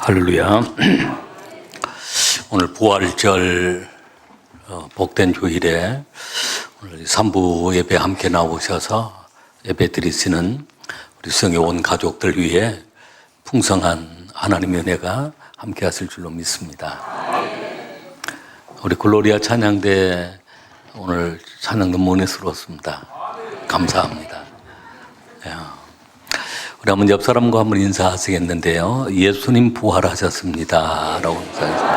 할렐루야. 오늘 부활절 복된 주일에 오늘 3부 예배 함께 나오셔서 예배 드리시는 우리 성의 온 가족들 위해 풍성한 하나님의 은혜가 함께 하실 줄로 믿습니다. 우리 글로리아 찬양대 오늘 찬양 너무 은혜스러웠습니다. 감사합니다. 우리 한번 옆 사람과 한번 인사하시겠는데요. 예수님 부활하셨습니다. 라고 인사하겠습니다.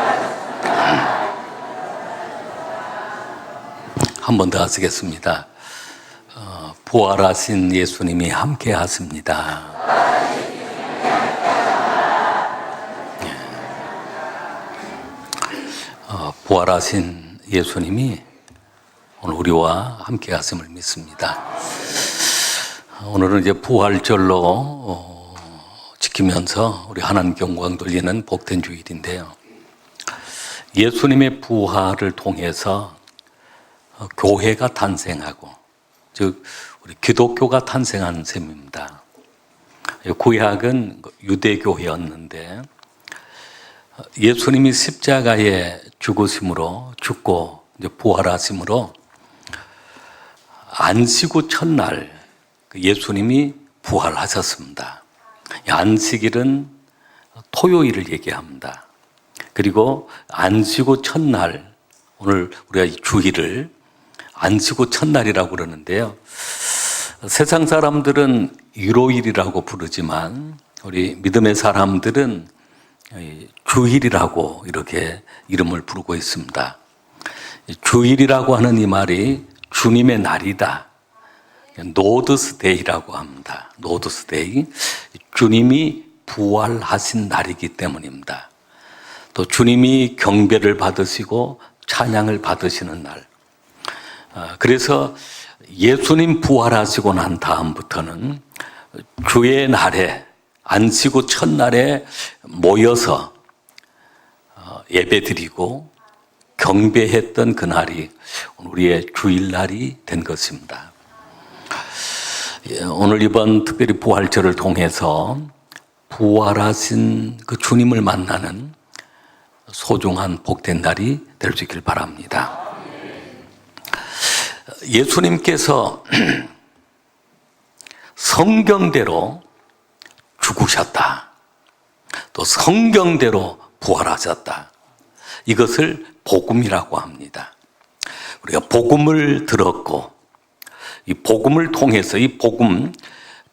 한 번 더 하시겠습니다. 부활하신 예수님이 함께 하십니다. 부활하신 예수님이 오늘 우리와 함께 하심을 믿습니다. 오늘은 이제 부활절로 지키면서 우리 하나님께 영광 돌리는 복된 주일인데요. 예수님의 부활을 통해서 교회가 탄생하고, 즉 우리 기독교가 탄생한 셈입니다. 구약은 유대교회였는데 예수님이 십자가에 죽으심으로 죽고 이제 부활하심으로 안식 첫날 예수님이 부활하셨습니다. 안식일은 토요일을 얘기합니다. 그리고 안식 후 첫날, 오늘 우리가 주일을 안식 후 첫날이라고 그러는데요. 세상 사람들은 일요일이라고 부르지만 우리 믿음의 사람들은 주일이라고 이렇게 이름을 부르고 있습니다. 주일이라고 하는 이 말이 주님의 날이다. 노드스데이라고 합니다. 노드스데이. 주님이 부활하신 날이기 때문입니다. 또 주님이 경배를 받으시고 찬양을 받으시는 날. 그래서 예수님 부활하시고 난 다음부터는 주의 날에, 안식 후 첫날에 모여서 예배드리고 경배했던 그날이 우리의 주일날이 된 것입니다. 오늘 이번 특별히 부활절을 통해서 부활하신 그 주님을 만나는 소중한 복된 날이 될 수 있길 바랍니다. 예수님께서 성경대로 죽으셨다. 또 성경대로 부활하셨다. 이것을 복음이라고 합니다. 우리가 복음을 들었고 이 복음을 통해서, 이 복음,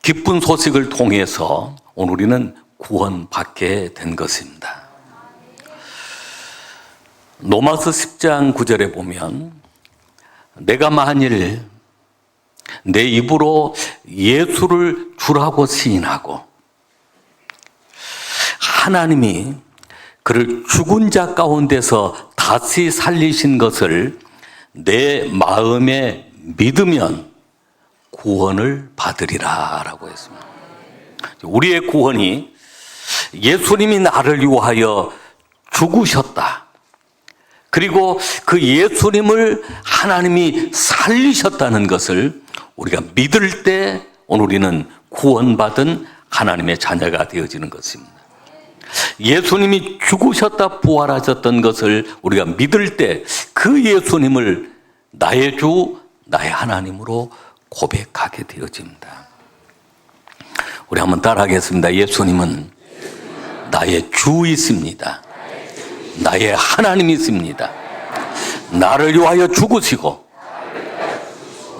기쁜 소식을 통해서 오늘 우리는 구원받게 된 것입니다. 로마서 10장 9절에 보면 내가 만일 내 입으로 예수를 주라고 시인하고 하나님이 그를 죽은 자 가운데서 다시 살리신 것을 내 마음에 믿으면 구원을 받으리라 라고 했습니다. 우리의 구원이 예수님이 나를 위하여 죽으셨다. 그리고 그 예수님을 하나님이 살리셨다는 것을 우리가 믿을 때 오늘 우리는 구원받은 하나님의 자녀가 되어지는 것입니다. 예수님이 죽으셨다 부활하셨던 것을 우리가 믿을 때 그 예수님을 나의 주, 나의 하나님으로 고백하게 되어집니다. 우리 한번 따라하겠습니다. 예수님은 나의 주이십니다. 나의 하나님이십니다. 나를 위하여 죽으시고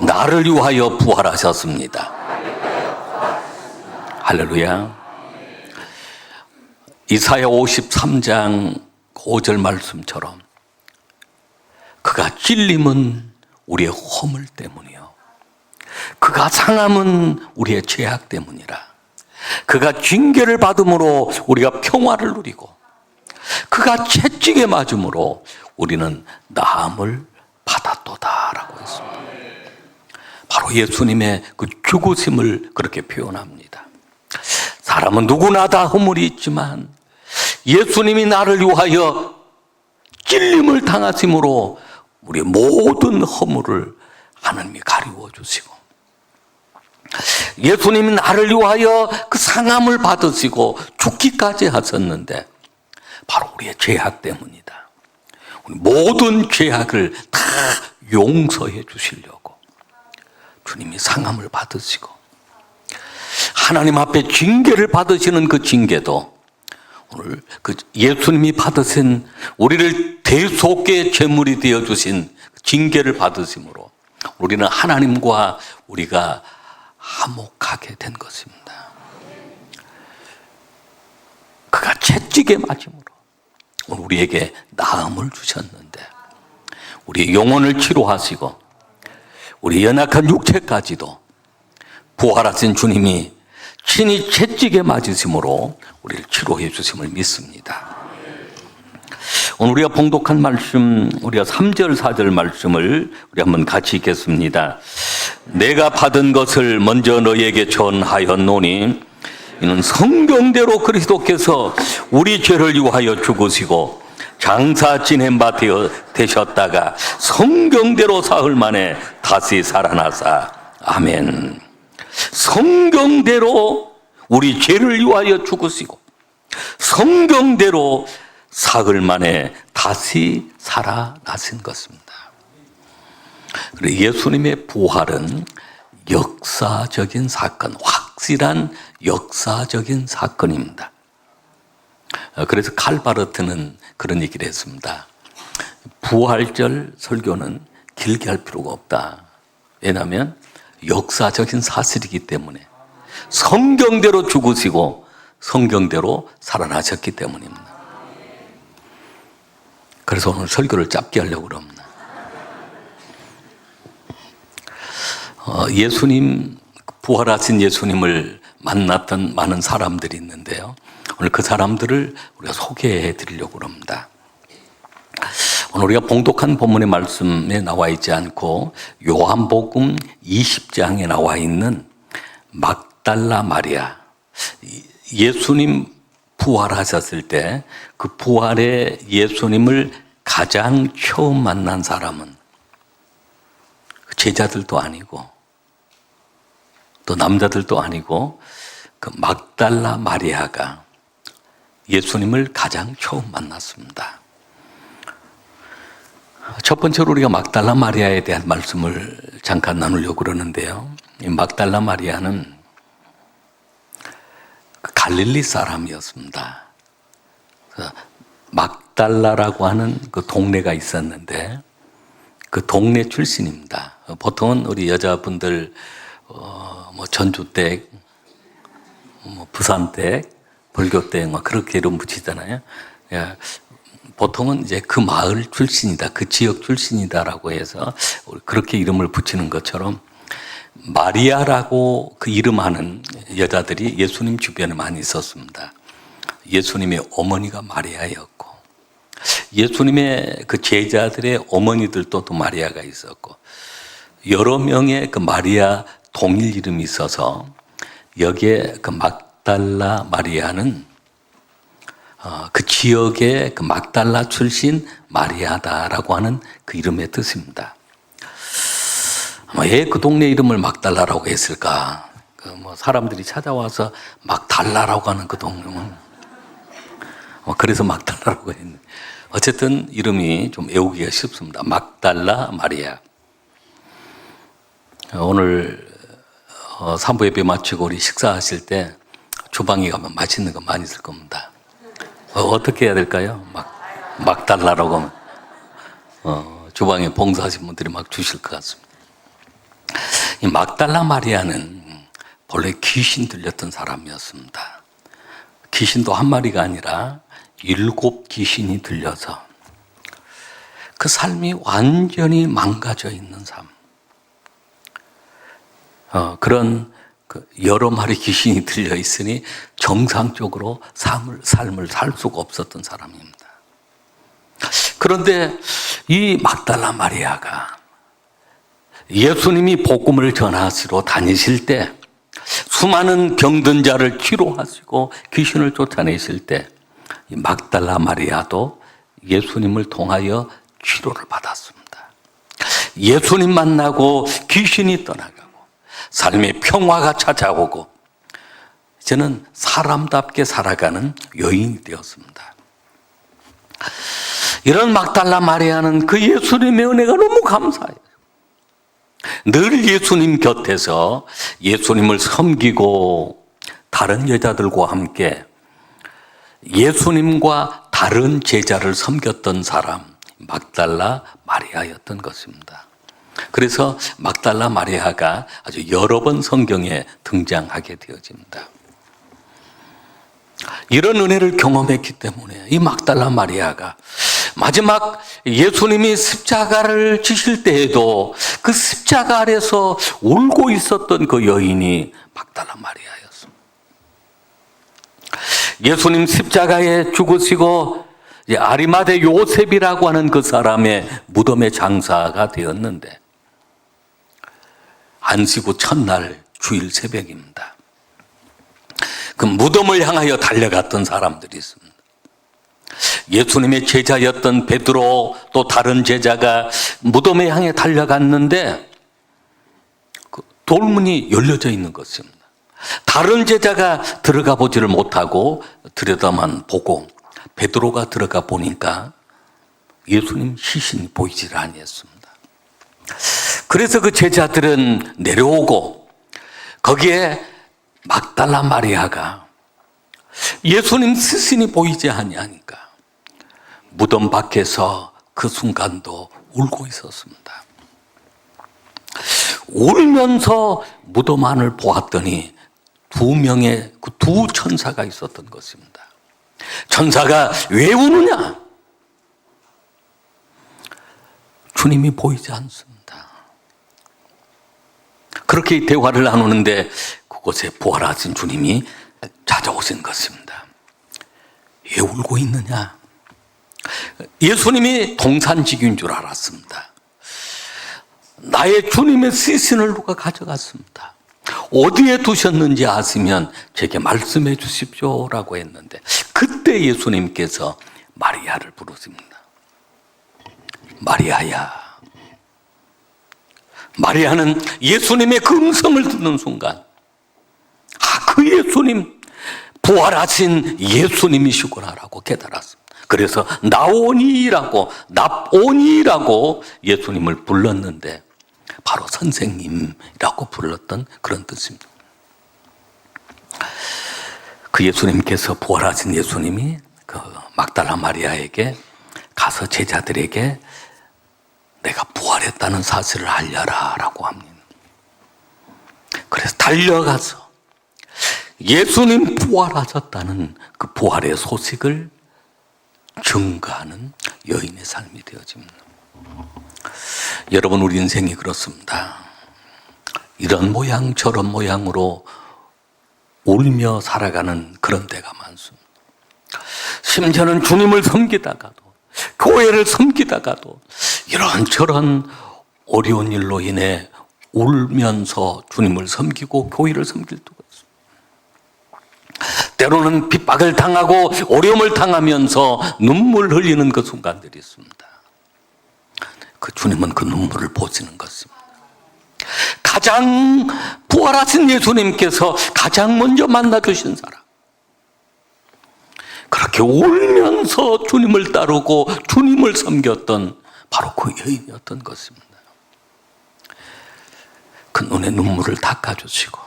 나를 위하여 부활하셨습니다. 할렐루야. 이사야 53장 5절 말씀처럼 그가 찔림은 우리의 허물 때문이요 그가 상함은 우리의 죄악 때문이라. 그가 징계를 받음으로 우리가 평화를 누리고 그가 채찍에 맞음으로 우리는 나음을 받았도다라고 했습니다. 바로 예수님의 그 죽으심을 그렇게 표현합니다. 사람은 누구나 다 허물이 있지만 예수님이 나를 위하여 찔림을 당하심으로 우리의 모든 허물을 하나님이 가리워 주시고 예수님이 나를 위하여 그 상함을 받으시고 죽기까지 하셨는데 바로 우리의 죄악 때문이다. 우리 모든 죄악을 다 용서해 주시려고 주님이 상함을 받으시고 하나님 앞에 징계를 받으시는 그 징계도 오늘 그 예수님이 받으신 우리를 대속의 제물이 되어 주신 징계를 받으심으로 우리는 하나님과 우리가 화목하게 된 것입니다. 그가 채찍에 맞음으로 오늘 우리에게 나음을 주셨는데 우리 영혼을 치료하시고 우리 연약한 육체까지도 부활하신 주님이 친히 채찍에 맞으심으로 우리를 치료해 주심을 믿습니다. 오늘 우리가 봉독한 말씀, 우리가 3절 4절 말씀을 우리 한번 같이 읽겠습니다. 내가 받은 것을 먼저 너에게 전하였노니 이는 성경대로 그리스도께서 우리 죄를 위하여 죽으시고 장사 지낸 바 되셨다가 성경대로 사흘 만에 다시 살아나사. 아멘. 성경대로 우리 죄를 위하여 죽으시고 성경대로 사흘 만에 다시 살아나신 것입니다. 예수님의 부활은 역사적인 사건, 확실한 역사적인 사건입니다. 그래서 칼바르트는 그런 얘기를 했습니다. 부활절 설교는 길게 할 필요가 없다. 왜냐하면 역사적인 사실이기 때문에 성경대로 죽으시고 성경대로 살아나셨기 때문입니다. 그래서 오늘 설교를 짧게 하려고 합니다. 예수님, 부활하신 예수님을 만났던 많은 사람들이 있는데요. 오늘 그 사람들을 우리가 소개해 드리려고 합니다. 오늘 우리가 봉독한 본문의 말씀에 나와 있지 않고 요한복음 20장에 나와 있는 막달라 마리아, 예수님 부활하셨을 때 그 부활의 예수님을 가장 처음 만난 사람은 제자들도 아니고 또 남자들도 아니고 그 막달라 마리아가 예수님을 가장 처음 만났습니다. 첫 번째로 우리가 막달라 마리아에 대한 말씀을 잠깐 나누려고 그러는데요. 이 막달라 마리아는 갈릴리 사람이었습니다. 막달라라고 하는 그 동네가 있었는데 그 동네 출신입니다. 보통은 우리 여자분들 뭐 전주댁, 뭐 부산댁, 벌교댁 뭐 그렇게 이름 붙이잖아요. 예, 보통은 이제 그 마을 출신이다, 그 지역 출신이다라고 해서 그렇게 이름을 붙이는 것처럼 마리아라고 그 이름하는 여자들이 예수님 주변에 많이 있었습니다. 예수님의 어머니가 마리아였고 예수님의 그 제자들의 어머니들도 또 마리아가 있었고 여러 명의 그 마리아 동일 이름이 있어서 여기에 그 막달라 마리아는 그 지역의 그 막달라 출신 마리아다라고 하는 그 이름의 뜻입니다. 왜 그 동네 이름을 막달라라고 했을까? 그 뭐 사람들이 찾아와서 막달라라고 하는 그 동네는 그래서 막달라라고 했네. 어쨌든 이름이 좀 외우기가 쉽습니다. 막달라 마리아. 오늘 3부 예배 마치고 우리 식사하실 때 주방에 가면 맛있는 거 많이 있을 겁니다. 어떻게 해야 될까요? 막달라라고 하면 주방에 봉사하신 분들이 막 주실 것 같습니다. 이 막달라 마리아는 본래 귀신 들렸던 사람이었습니다. 귀신도 한 마리가 아니라 7 귀신이 들려서 그 삶이 완전히 망가져 있는 삶. 그런 그 여러 마리 귀신이 들려 있으니 정상적으로 삶을 살 수가 없었던 사람입니다. 그런데 이 막달라 마리아가 예수님이 복음을 전하시러 다니실 때 수많은 병든 자를 치료하시고 귀신을 쫓아내실 때 이 막달라 마리아도 예수님을 통하여 치료를 받았습니다. 예수님 만나고 귀신이 떠나가고 삶의 평화가 찾아오고 저는 사람답게 살아가는 여인이 되었습니다. 이런 막달라 마리아는 그 예수님의 은혜가 너무 감사해요. 늘 예수님 곁에서 예수님을 섬기고 다른 여자들과 함께 예수님과 다른 제자를 섬겼던 사람, 막달라 마리아였던 것입니다. 그래서 막달라 마리아가 아주 여러 번 성경에 등장하게 되어집니다. 이런 은혜를 경험했기 때문에 이 막달라 마리아가 마지막 예수님이 십자가를 지실 때에도 그 십자가 아래서 울고 있었던 그 여인이 막달라 마리아였습니다. 예수님 십자가에 죽으시고 아리마대 요셉이라고 하는 그 사람의 무덤의 장사가 되었는데 안식 후 첫날 주일 새벽입니다. 그 무덤을 향하여 달려갔던 사람들이 있습니다. 예수님의 제자였던 베드로 또 다른 제자가 무덤에 향해 달려갔는데 그 돌문이 열려져 있는 것입니다. 다른 제자가 들어가 보지를 못하고 들여다만 보고 베드로가 들어가 보니까 예수님 시신이 보이질 아니했습니다. 그래서 그 제자들은 내려오고 거기에 막달라 마리아가 예수님 시신이 보이지 아니하니까 무덤 밖에서 그 순간도 울고 있었습니다. 울면서 무덤 안을 보았더니 두 명의 그 두 천사가 있었던 것입니다. 천사가 왜 우느냐? 주님이 보이지 않습니다. 그렇게 대화를 나누는데 그곳에 부활하신 주님이 찾아오신 것입니다. 왜 울고 있느냐? 예수님이 동산지기인 줄 알았습니다. 나의 주님의 시신을 누가 가져갔습니다. 어디에 두셨는지 아시면 제게 말씀해 주십시오라고 했는데 그때 예수님께서 마리아를 부르십니다. 마리아야. 마리아는 예수님의 그 음성을 듣는 순간 그 예수님, 부활하신 예수님이시구나라고 깨달았습니다. 그래서 나오니라고 납오니라고 예수님을 불렀는데 바로 선생님이라고 불렀던 그런 뜻입니다. 그 예수님께서 부활하신 예수님이 그 막달라 마리아에게 가서 제자들에게 내가 부활했다는 사실을 알려라 라고 합니다. 그래서 달려가서 예수님 부활하셨다는 그 부활의 소식을 증거하는 여인의 삶이 되어집니다. 여러분, 우리 인생이 그렇습니다. 이런 모양 저런 모양으로 울며 살아가는 그런 때가 많습니다. 심지어는 주님을 섬기다가도 교회를 섬기다가도 이런저런 어려운 일로 인해 울면서 주님을 섬기고 교회를 섬길 때가 있습니다. 때로는 핍박을 당하고 어려움을 당하면서 눈물 흘리는 그 순간들이 있습니다. 그 주님은 그 눈물을 보시는 것입니다. 가장 부활하신 예수님께서 가장 먼저 만나주신 사람, 그렇게 울면서 주님을 따르고 주님을 섬겼던 바로 그 여인이었던 것입니다. 그 눈에 눈물을 닦아주시고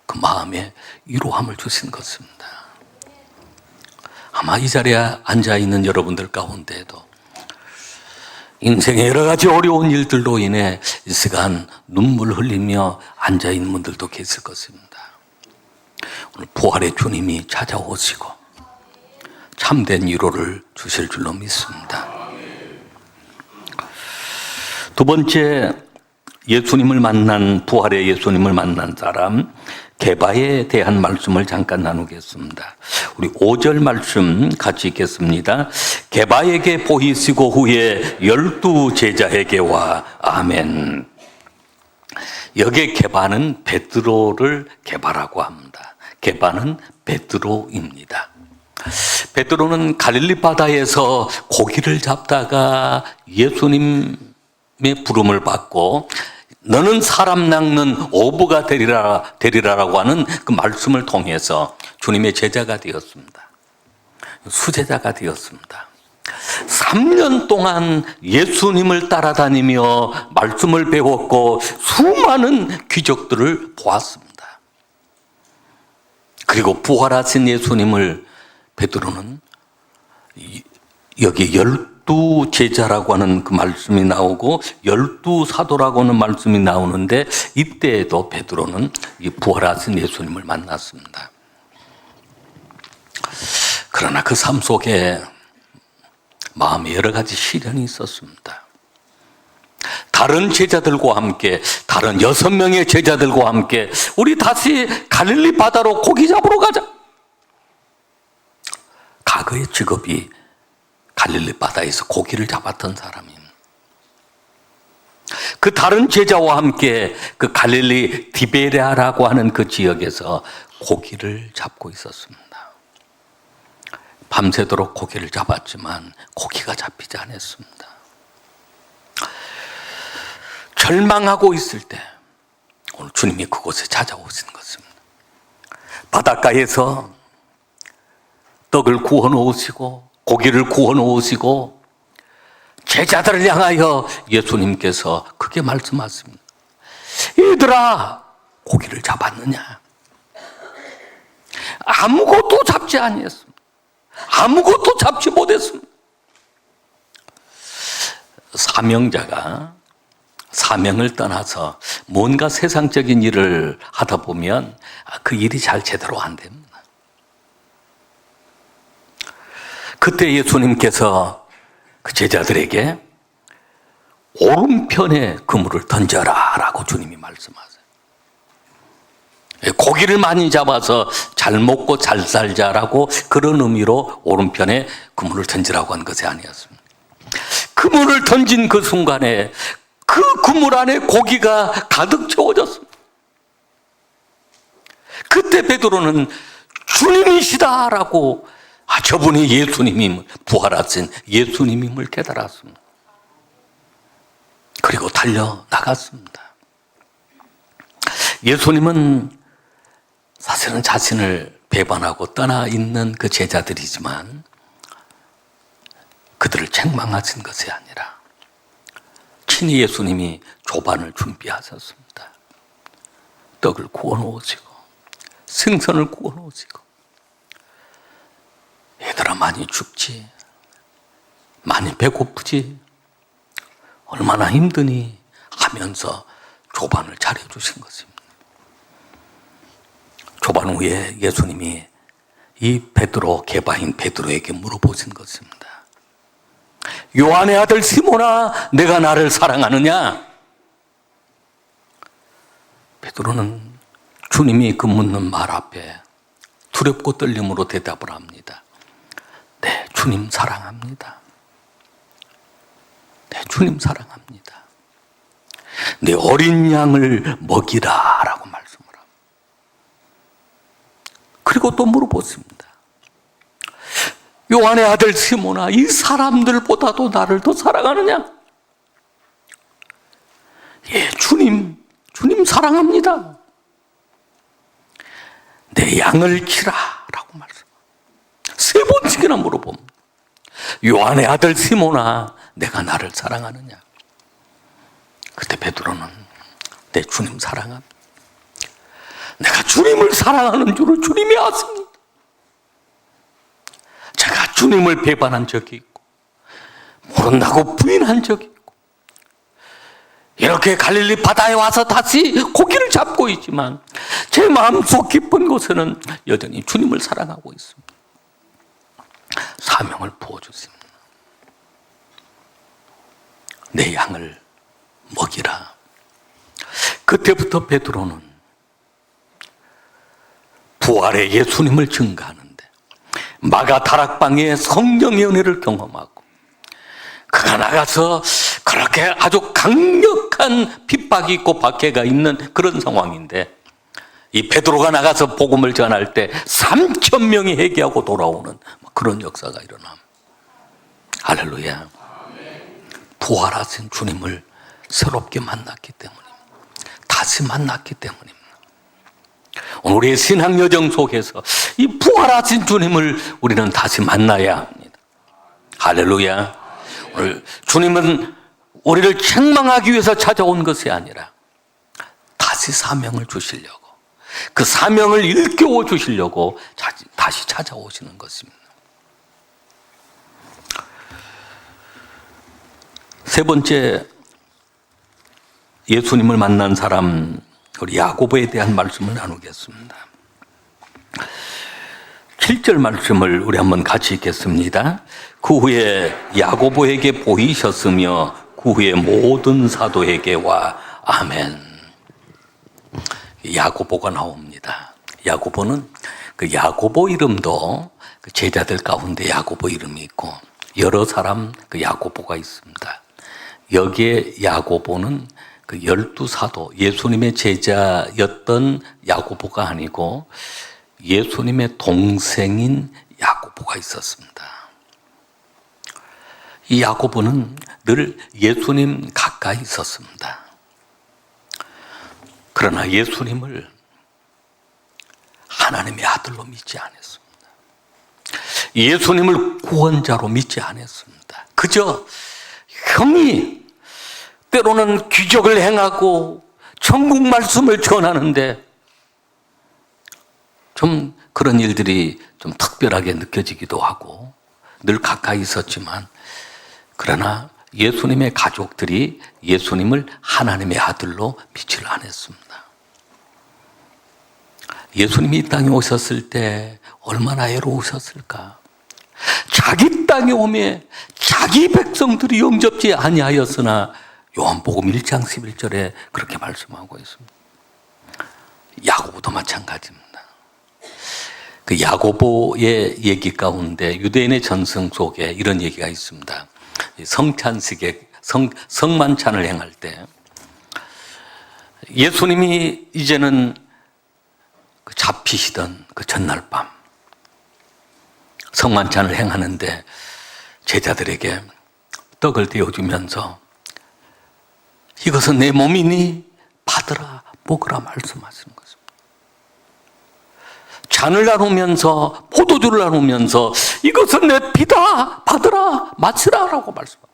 그 마음에 위로함을 주신 것입니다. 아마 이 자리에 앉아있는 여러분들 가운데에도 인생의 여러 가지 어려운 일들로 인해 이 시간 눈물 흘리며 앉아있는 분들도 계실 것입니다. 오늘 부활의 주님이 찾아오시고 참된 위로를 주실 줄로 믿습니다. 두 번째, 예수님을 만난, 부활의 예수님을 만난 사람 게바에 대한 말씀을 잠깐 나누겠습니다. 우리 5절 말씀 같이 읽겠습니다. 게바에게 보이시고 후에 12 제자에게와. 아멘. 여기에 게바는 베드로를 게바라고 합니다. 게바는 베드로입니다. 베드로는 갈릴리 바다에서 고기를 잡다가 예수님의 부름을 받고 너는 사람 낚는 어부가 되리라라고 하는 그 말씀을 통해서 주님의 제자가 되었습니다. 수제자가 되었습니다. 3년 동안 예수님을 따라다니며 말씀을 배웠고 수많은 기적들을 보았습니다. 그리고 부활하신 예수님을 베드로는 여기 12 제자라고 하는 그 말씀이 나오고 12 사도라고 하는 말씀이 나오는데, 이때에도 베드로는 이 부활하신 예수님을 만났습니다. 그러나 그 삶 속에 마음에 여러 가지 시련이 있었습니다. 다른 제자들과 함께, 다른 6명의 제자들과 함께 우리 다시 갈릴리 바다로 고기 잡으러 가자. 과거의 직업이 갈릴리 바다에서 고기를 잡았던 사람입니다. 그 다른 제자와 함께 그 갈릴리 디베레아라고 하는 그 지역에서 고기를 잡고 있었습니다. 밤새도록 고기를 잡았지만 고기가 잡히지 않았습니다. 절망하고 있을 때 오늘 주님이 그곳에 찾아오신 것입니다. 바닷가에서 떡을 구워 놓으시고 고기를 구워 놓으시고 제자들을 향하여 예수님께서 크게 말씀하십니다. 얘들아, 고기를 잡았느냐? 아무것도 잡지 아니했습니다. 아무것도 잡지 못했습니다. 사명자가 사명을 떠나서 뭔가 세상적인 일을 하다 보면 그 일이 잘 제대로 안 됩니다. 그때 예수님께서 그 제자들에게 오른편에 그물을 던져라 라고 주님이 말씀하세요. 고기를 많이 잡아서 잘 먹고 잘 살자라고 그런 의미로 오른편에 그물을 던지라고 한 것이 아니었습니다. 그물을 던진 그 순간에 그 그물 안에 고기가 가득 채워졌습니다. 그때 베드로는 주님이시다라고, 저분이 예수님임을, 부활하신 예수님임을 깨달았습니다. 그리고 달려나갔습니다. 예수님은 사실은 자신을 배반하고 떠나 있는 그 제자들이지만 그들을 책망하신 것이 아니라 친히 예수님이 조반을 준비하셨습니다. 떡을 구워 놓으시고 생선을 구워 놓으시고, 얘들아 많이 춥지, 많이 배고프지, 얼마나 힘드니 하면서 조반을 차려주신 것입니다. 조반 후에 예수님이 이 베드로, 게바인 베드로에게 물어보신 것입니다. 요한의 아들 시몬아, 내가 나를 사랑하느냐? 베드로는 주님이 그 묻는 말 앞에 두렵고 떨림으로 대답을 합니다. 네, 주님 사랑합니다. 네, 주님 사랑합니다. 네 어린 양을 먹이라 라고 말씀을 합니다. 그리고 또 물어보십니다. 요한의 아들 시몬아, 이 사람들보다도 나를 더 사랑하느냐? 예, 주님 사랑합니다. 내 양을 치라 라고 말씀합니다. 3번씩이나 물어봅니다. 요한의 아들 시몬아, 내가 나를 사랑하느냐? 그때 베드로는 내 주님 사랑합니다. 내가 주님을 사랑하는 줄을 주님이 아십니다. 제가 주님을 배반한 적이 있고 모른다고 부인한 적이 있고 이렇게 갈릴리 바다에 와서 다시 고기를 잡고 있지만 제 마음속 깊은 곳에는 여전히 주님을 사랑하고 있습니다. 사명을 부어주십니다. 내 양을 먹이라. 그때부터 베드로는 부활의 예수님을 증거하는데 마가 다락방의 성령의 은혜를 경험하고, 그가 나가서 그렇게 아주 강력한 핍박이 있고 박해가 있는 그런 상황인데, 이 베드로가 나가서 복음을 전할 때 3,000명이 회개하고 돌아오는 그런 역사가 일어납니다. 할렐루야. 부활하신 주님을 새롭게 만났기 때문입니다. 다시 만났기 때문입니다. 오늘 우리의 신앙 여정 속에서 이 부활하신 주님을 우리는 다시 만나야 합니다. 할렐루야. 오늘 주님은 우리를 책망하기 위해서 찾아온 것이 아니라 다시 사명을 주시려고, 그 사명을 일깨워 주시려고 다시 찾아오시는 것입니다. 세 번째, 예수님을 만난 사람, 우리 야고보에 대한 말씀을 나누겠습니다. 7절 말씀을 우리 한번 같이 읽겠습니다. 그 후에 야고보에게 보이셨으며 그 후에 모든 사도에게와 아멘. 야고보가 나옵니다. 야고보는 그 야고보 이름도 그 제자들 가운데 야고보 이름이 있고 여러 사람 그 야고보가 있습니다. 여기에 야고보는 그 12사도, 예수님의 제자였던 야고보가 아니고 예수님의 동생인 야고보가 있었습니다. 이 야고보는 늘 예수님 가까이 있었습니다. 그러나 예수님을 하나님의 아들로 믿지 않았습니다. 예수님을 구원자로 믿지 않았습니다. 그저 형이 때로는 기적을 행하고 천국 말씀을 전하는데 좀 그런 일들이 좀 특별하게 느껴지기도 하고 늘 가까이 있었지만, 그러나 예수님의 가족들이 예수님을 하나님의 아들로 믿지를 않았습니다. 예수님이 이 땅에 오셨을 때 얼마나 애로우셨을까. 자기 땅에 오매 자기 백성들이 영접지 아니하였으나 요한복음 1장 11절에 그렇게 말씀하고 있습니다. 야고보도 마찬가지입니다. 그 야고보의 얘기 가운데 유대인의 전승 속에 이런 얘기가 있습니다. 성찬식에 성만찬을 행할 때 예수님이 이제는 잡히시던 그 전날 밤 성만찬을 행하는데 제자들에게 떡을 떼어주면서 이것은 내 몸이니 받으라 먹으라 말씀하시는 것입니다. 잔을 나누면서 포도주를 나누면서 이것은 내 피다 받으라 마시라라고 말씀합니다.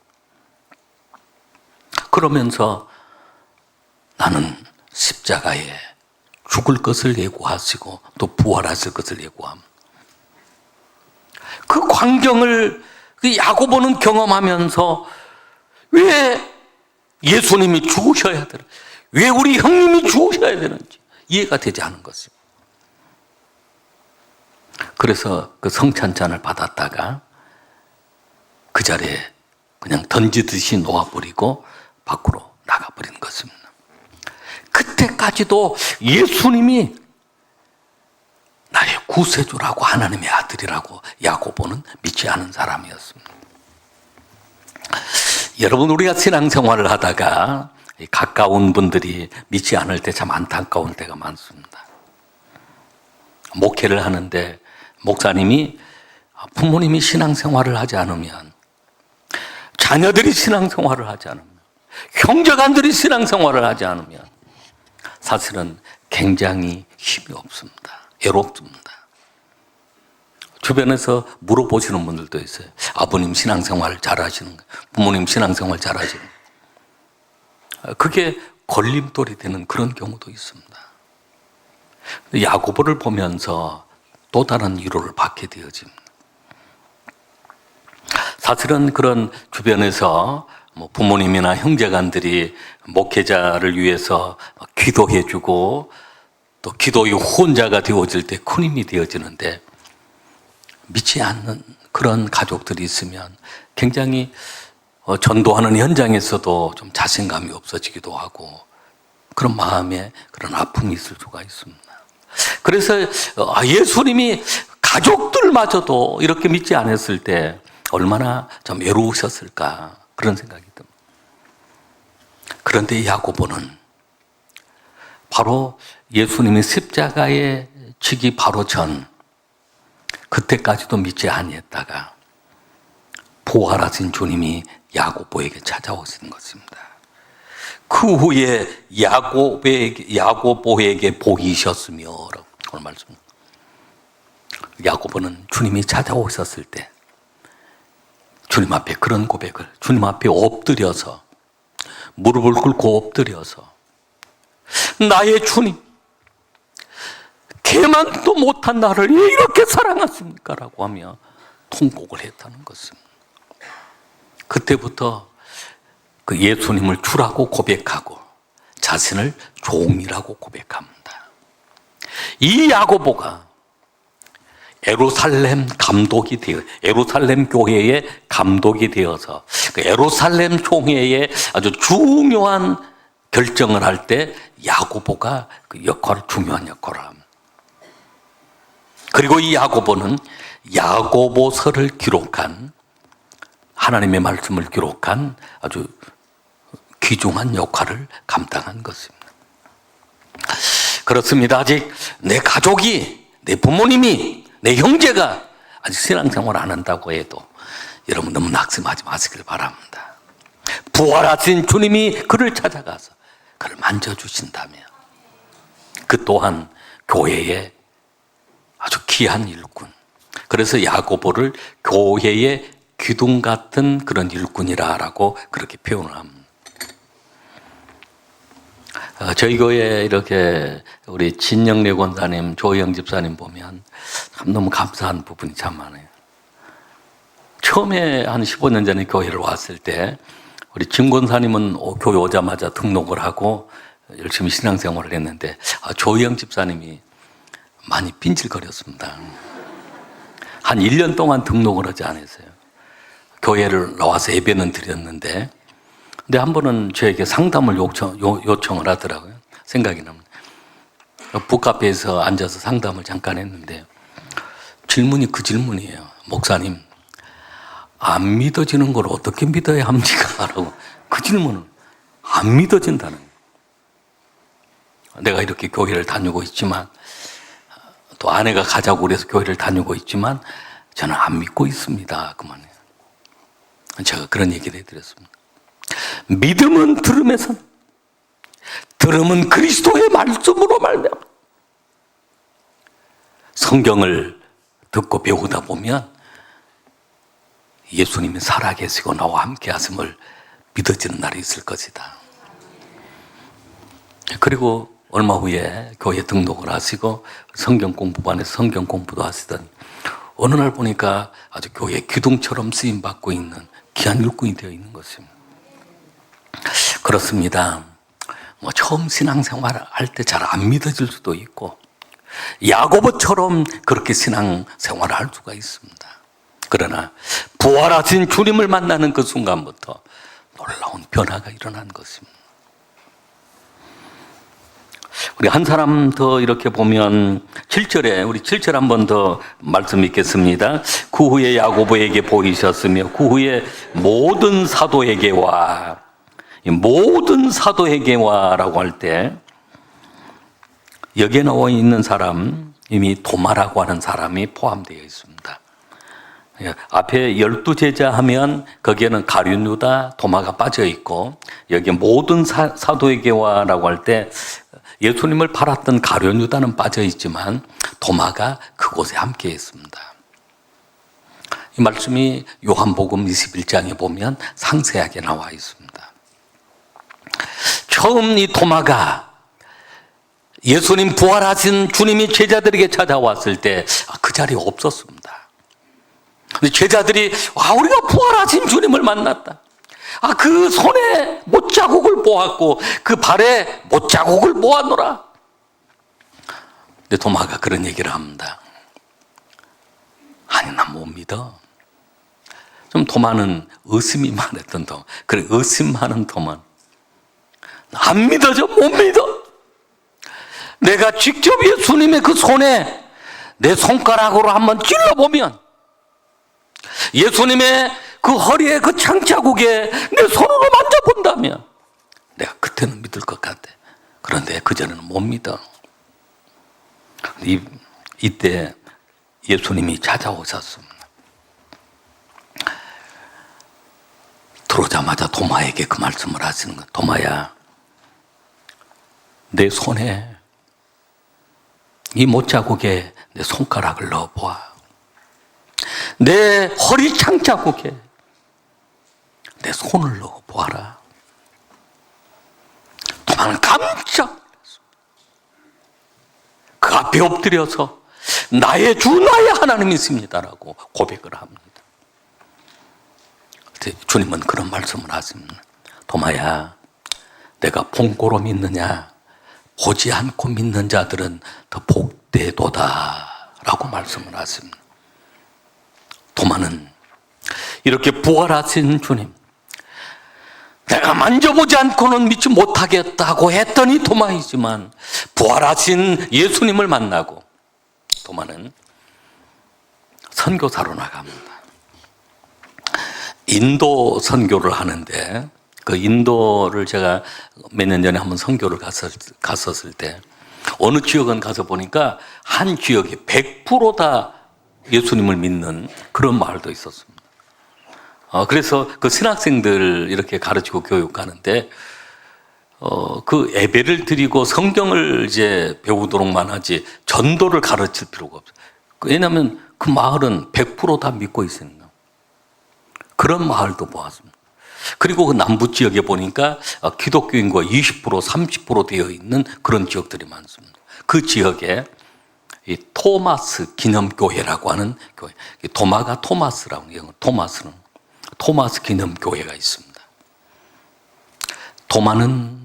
그러면서 나는 십자가에 죽을 것을 예고하시고 또 부활하실 것을 예고합니다. 그 광경을 그 야고보는 경험하면서 왜 예수님이 죽으셔야 되나, 왜 우리 형님이 죽으셔야 되는지 이해가 되지 않은 것입니다. 그래서 그 성찬잔을 받았다가 그 자리에 그냥 던지듯이 놓아버리고 밖으로 나가버린 것입니다. 그때까지도 예수님이 나의 구세주라고 하나님의 아들이라고 야고보는 믿지 않은 사람이었습니다. 여러분, 우리가 신앙생활을 하다가 가까운 분들이 믿지 않을 때 참 안타까운 때가 많습니다. 목회를 하는데 목사님이 부모님이 신앙생활을 하지 않으면, 자녀들이 신앙생활을 하지 않으면, 형제간들이 신앙생활을 하지 않으면 사실은 굉장히 힘이 없습니다. 애롭습니다. 주변에서 물어보시는 분들도 있어요. 아버님 신앙생활 잘하시는 거예요? 부모님 신앙생활 잘하시는 거예요? 그게 걸림돌이 되는 그런 경우도 있습니다. 야고보를 보면서 또 다른 위로를 받게 되어집니다. 사실은 그런 주변에서 부모님이나 형제간들이 목회자를 위해서 기도해주고 또 기도의 후원자가 되어질 때 큰 힘이 되어지는데, 믿지 않는 그런 가족들이 있으면 굉장히 전도하는 현장에서도 좀 자신감이 없어지기도 하고 그런 마음에 그런 아픔이 있을 수가 있습니다. 그래서 예수님이 가족들마저도 이렇게 믿지 않았을 때 얼마나 좀 외로우셨을까 그런 생각이 듭니다. 그런데 야고보는 바로 예수님이 십자가에 지기 바로 전, 그때까지도 믿지 아니했다가 부활하신 주님이 야고보에게 찾아오신 것입니다. 그 후에 야고보에게 보이셨으며, 오늘 말씀. 야고보는 주님이 찾아오셨을 때 주님 앞에 그런 고백을, 주님 앞에 엎드려서, 무릎을 꿇고 엎드려서, 나의 주님, 개만도 못한 나를 왜 이렇게 사랑하십니까? 라고 하며 통곡을 했다는 것입니다. 그때부터 그 예수님을 주라고 고백하고 자신을 종이라고 고백합니다. 이 야고보가 에루살렘 감독이 되어, 에루살렘 교회의 감독이 되어서 그 에루살렘 총회의 아주 중요한 결정을 할 때 야고보가 그 역할을, 중요한 역할을 합니다. 그리고 이 야고보는 야고보서를 기록한, 하나님의 말씀을 기록한 아주 귀중한 역할을 감당한 것입니다. 그렇습니다. 아직 내 가족이, 내 부모님이, 내 형제가 아직 신앙생활 안 한다고 해도 여러분 너무 낙심하지 마시길 바랍니다. 부활하신 주님이 그를 찾아가서 그를 만져주신다면 그 또한 교회의 아주 귀한 일꾼. 그래서 야고보를 교회의 기둥 같은 그런 일꾼이라고 그렇게 표현을 합니다. 저희 교회에 이렇게 우리 진영래 권사님, 조영 집사님 보면 참 너무 감사한 부분이 참 많아요. 처음에 한 15년 전에 교회를 왔을 때 우리 진 권사님은 교회 오자마자 등록을 하고 열심히 신앙생활을 했는데 조영 집사님이 많이 삔질거렸습니다. 한 1년 동안 등록을 하지 않았어요. 교회를 나와서 예배는 드렸는데, 근데 한 번은 저에게 상담을 요청을 하더라고요. 생각이 납니다. 북카페에서 앉아서 상담을 잠깐 했는데 질문이 그 질문이에요. 목사님, 안 믿어지는 걸 어떻게 믿어야 합니까? 라고. 그 질문은 안 믿어진다는 거예요. 내가 이렇게 교회를 다니고 있지만, 또 아내가 가자고 그래서 교회를 다니고 있지만 저는 안 믿고 있습니다. 그만해요. 제가 그런 얘기를 해드렸습니다. 믿음은 들음에서, 들음은 그리스도의 말씀으로 말미암아. 성경을 듣고 배우다 보면 예수님이 살아계시고 나와 함께 하심을 믿어지는 날이 있을 것이다. 그리고 얼마 후에 교회 등록을 하시고 성경 공부반에서 성경 공부도 하시더니 어느 날 보니까 아주 교회 기둥처럼 쓰임받고 있는 귀한 일꾼이 되어 있는 것입니다. 그렇습니다. 처음 신앙생활 할 때 잘 안 믿어질 수도 있고 야고보처럼 그렇게 신앙생활을 할 수가 있습니다. 그러나 부활하신 주님을 만나는 그 순간부터 놀라운 변화가 일어난 것입니다. 우리 한 사람 더 이렇게 보면 7절에, 우리 7절 한 번 더 말씀 읽겠습니다. 그 후에 야고보에게 보이셨으며 그 후에 모든 사도에게와, 모든 사도에게와라고 할 때 여기에 나와 있는 사람, 이미 도마라고 하는 사람이 포함되어 있습니다. 앞에 12제자 하면 거기에는 가룟 유다, 도마가 빠져 있고, 여기 모든 사도에게와라고 할 때 예수님을 팔았던 가룟 유다는 빠져 있지만 도마가 그곳에 함께 있습니다. 이 말씀이 요한복음 21장에 보면 상세하게 나와 있습니다. 처음 이 도마가 예수님 부활하신 주님이 제자들에게 찾아왔을 때 그 자리에 없었습니다. 근데 제자들이 우리가 부활하신 주님을 만났다. 그 손에 못자국을 보았고 그 발에 못자국을 보았노라. 근데 도마가 그런 얘기를 합니다. 아니, 나 못 믿어. 좀 도마는 의심이 많았던 도마. 그래, 의심하는 도마. 안 믿어져, 못 믿어. 내가 직접 예수님의 그 손에 내 손가락으로 한번 찔러보면 예수님의 그 허리에 그 창자국에 내 손으로 만져본다면 내가 그때는 믿을 것 같아. 그런데 그전에는 못 믿어. 이때 예수님이 찾아오셨습니다. 들어오자마자 도마에게 그 말씀을 하시는 거예요. 도마야, 내 손에 이 못자국에 내 손가락을 넣어보아. 내 허리 창자국에 내 손을 넣어 보아라. 도마는 깜짝 놀랐어. 그 앞에 엎드려서 나의 주 나의 하나님이 있습니다라고 고백을 합니다. 주님은 그런 말씀을 하십니다. 도마야, 내가 본고로 믿느냐? 보지 않고 믿는 자들은 더 복되도다 라고 말씀을 하십니다. 도마는 이렇게 부활하신 주님, 내가 만져보지 않고는 믿지 못하겠다고 했더니 도마이지만 부활하신 예수님을 만나고 도마는 선교사로 나갑니다. 인도 선교를 하는데 그 인도를 제가 몇 년 전에 한번 선교를 갔었을 때 어느 지역은 가서 보니까 한 지역이 100% 다 예수님을 믿는 그런 마을도 있었습니다. 그래서 그 신학생들 이렇게 가르치고 교육하는데 그 예배를 드리고 성경을 이제 배우도록만 하지 전도를 가르칠 필요가 없어요. 왜냐하면 그 마을은 100% 다 믿고 있으니까. 그런 마을도 보았습니다. 그리고 그 남부 지역에 보니까 기독교 인구가 20% 30% 되어 있는 그런 지역들이 많습니다. 그 지역에 이 토마스 기념교회라고 하는 교회, 도마가 토마스라고 해요. 토마스 기념교회가 있습니다. 도마는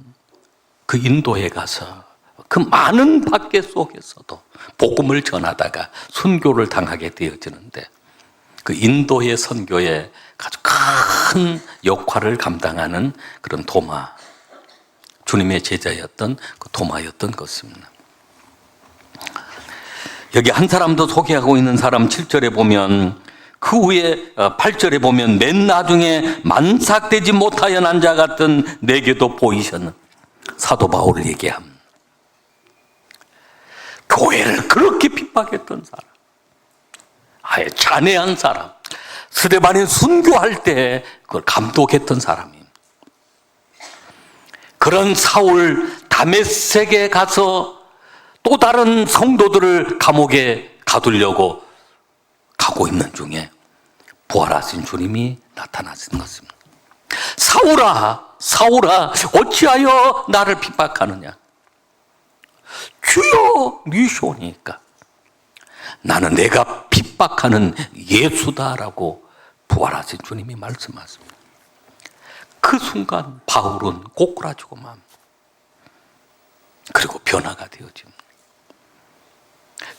그 인도에 가서 그 많은 박해 속에서도 복음을 전하다가 순교를 당하게 되어지는데 그 인도의 선교에 아주 큰 역할을 감당하는 그런 도마, 주님의 제자였던 그 도마였던 것입니다. 여기 한 사람도 소개하고 있는 사람 7절에 보면 그 후에 8절에 보면 맨 나중에 만삭되지 못하여 난 자 같은 내게도 보이셨는 사도 바울을 얘기합니다. 교회를 그렇게 핍박했던 사람, 아예 잔해한 사람, 스데반이 순교할 때 그걸 감독했던 사람입니다. 그런 사울 다메섹에 가서 또 다른 성도들을 감옥에 가두려고 가고 있는 중에 부활하신 주님이 나타나신 것입니다. 사울아, 사울아, 어찌하여 나를 핍박하느냐? 주여, 니시오니까 나는 내가 핍박하는 예수다라고 부활하신 주님이 말씀하십니다. 그 순간 바울은 꼬꾸라지고 맙니다. 그리고 변화가 되어집니다.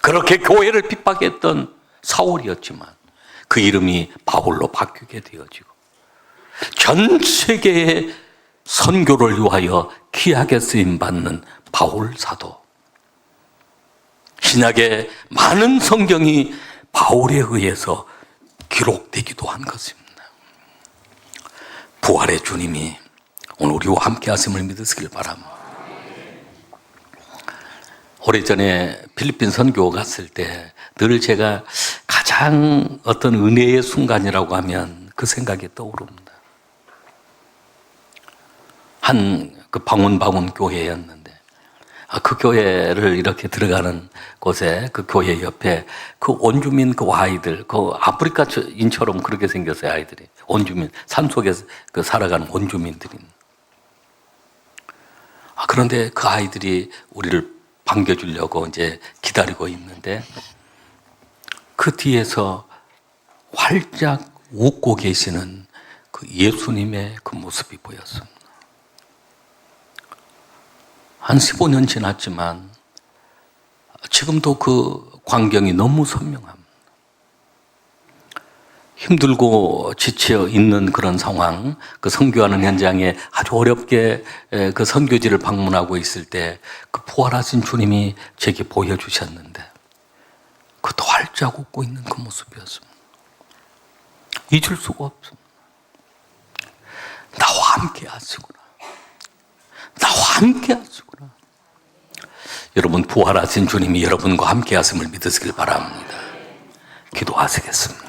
그렇게 교회를 핍박했던 사울이었지만 그 이름이 바울로 바뀌게 되어지고 전 세계의 선교를 위하여 귀하게 쓰임받는 바울 사도, 신약의 많은 성경이 바울에 의해서 기록되기도 한 것입니다. 부활의 주님이 오늘 우리와 함께 하심을 믿으시길 바랍니다. 오래전에 필리핀 선교 갔을 때 늘 제가 가장 어떤 은혜의 순간이라고 하면 그 생각이 떠오릅니다. 한 그 방문 교회였는데 그 교회를 이렇게 들어가는 곳에 그 교회 옆에 그 원주민 그 아이들, 그 아프리카인처럼 그렇게 생겼어요, 아이들이. 원주민, 산속에 그 살아가는 원주민들이. 그런데 그 아이들이 우리를 반겨주려고 이제 기다리고 있는데 그 뒤에서 활짝 웃고 계시는 그 예수님의 그 모습이 보였습니다. 한 15년 지났지만 지금도 그 광경이 너무 선명합니다. 힘들고 지쳐 있는 그런 상황, 그 선교하는 현장에 아주 어렵게 그 선교지를 방문하고 있을 때 그 부활하신 주님이 제게 보여주셨는데 그것도 활짝 웃고 있는 그 모습이었습니다. 잊을 수가 없습니다. 나와 함께 하시구나. 나와 함께 하시구나. 여러분, 부활하신 주님이 여러분과 함께 하심을 믿으시길 바랍니다. 기도하시겠습니다.